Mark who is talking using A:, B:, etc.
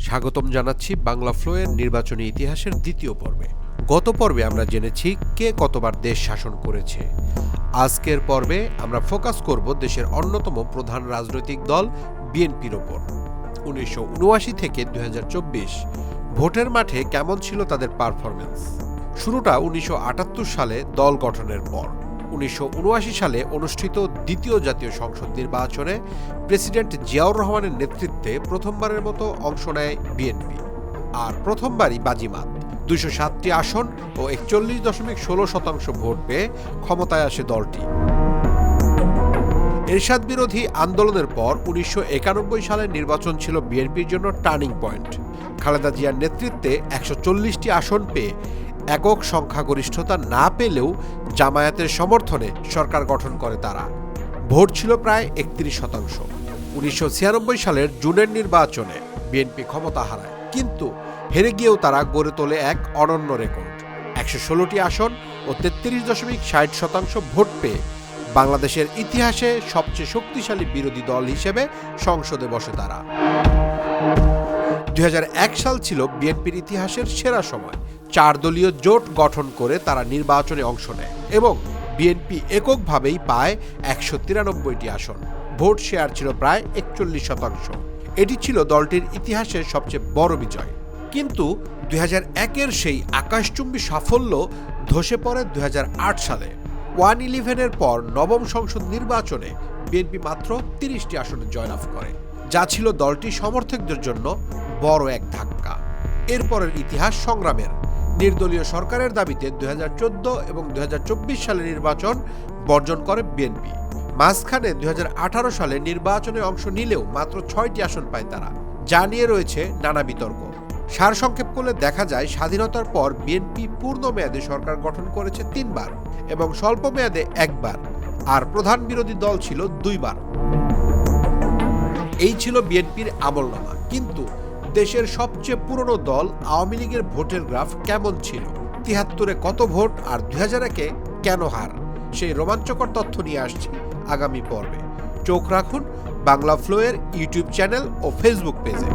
A: স্বাগতম জানাচ্ছি বাংলা ফ্লো এর নির্বাচনী ইতিহাসের দ্বিতীয় পর্বে। গত পর্বে আমরা জেনেছি কে কতবার দেশ শাসন করেছে। আজকের পর্বে আমরা ফোকাস করব দেশের অন্যতম প্রধান রাজনৈতিক দল বিএনপির ওপর। ১৯৭৯ থেকে ২০২৪ ভোটের মাঠে কেমন ছিল তাদের পারফরমেন্স। শুরুটা ১৯৭৮ সালে দল গঠনের পর। ১৯৭৯ সালে অনুষ্ঠিত দ্বিতীয় জাতীয় সংসদ নির্বাচনে প্রেসিডেন্ট জিয়াউর রহমানের নেতৃত্বে প্রথমবারের মতো অংশ নেয় বিএনপি। আর প্রথমবারই বাজিমাত ২০৭টি আসন ও ৪১.১৬% ভোট পেয়ে ক্ষমতায় আসে দলটি। এরশাদ বিরোধী আন্দোলনের পর ১৯৯১ সালের নির্বাচন ছিল বিএনপির জন্য টার্নিং পয়েন্ট। খালেদা জিয়ার নেতৃত্বে ১৪০টি আসন পেয়ে একক সংখ্যাগরিষ্ঠতা না পেলেও জামায়াতের সমর্থনে সরকার গঠন করে তারা। ভোট ছিল প্রায় ৩১%। ১৯৯৬ সালের জুনের নির্বাচনে বিএনপি ক্ষমতা হারায়, কিন্তু হেরে গিয়েও তারা গড়ে তোলে এক অনন্য রেকর্ড। ১১৬টি আসন ও ৩৩.৬০% ভোট পেয়ে বাংলাদেশের ইতিহাসে সবচেয়ে শক্তিশালী বিরোধী দল হিসেবে সংসদে বসে তারা। ২০০১ সাল ছিল বিএনপির ইতিহাসের সেরা সময়। ৪ দলীয় জোট গঠন করে তারা নির্বাচনে অংশ নেয় এবং বিএনপি এককভাবেই পায় ১৯৩টি আসন। ভোট শেয়ার ছিল প্রায় ৪১%। এটি ছিল দলটির ইতিহাসের সবচেয়ে বড় বিজয়। কিন্তু ২০০১-এর সেই আকাশচুম্বী সাফল্য ধসে পড়ে ২০০৮ সালে। 1-11-এর পর নবম সংসদ নির্বাচনে বিএনপি মাত্র ৩০টি আসনে জয়লাভ করে, যা ছিল দলটির সমর্থকদের জন্য বড় এক ধাক্কা। এরপরের ইতিহাস সংগ্রামের। নির্দলীয় সরকারের দাবিতে ২০১৪ এবং ২০২৪ সালের নির্বাচন বর্জন করে বিএনপি। মাঝখানে ২০১৮ সালে নির্বাচনে অংশ নিলেও মাত্র ৬টি আসন পায় তারা, যা নিয়ে রয়েছে নানা বিতর্ক। সারসংক্ষেপ করলে দেখা যায়, স্বাধীনতার পর বিএনপি পূর্ণ মেয়াদে সরকার গঠন করেছে ৩ বার এবং স্বল্প মেয়াদে 1 বার, আর প্রধান বিরোধী দল ছিল 2 বার। এই ছিল বিএনপির আমলনামা। কিন্তু দেশের সবচেয়ে পুরনো দল আওয়ামী লীগের ভোটের গ্রাফ কেমন ছিল, ৭৩-এ কত ভোট আর ২০০১-এ কেন হার, সেই রোমাঞ্চকর তথ্য নিয়ে আসছি আগামী পর্বে। চোখ রাখুন বাংলা ফ্লো এর ইউটিউব চ্যানেল ও ফেসবুক পেজে।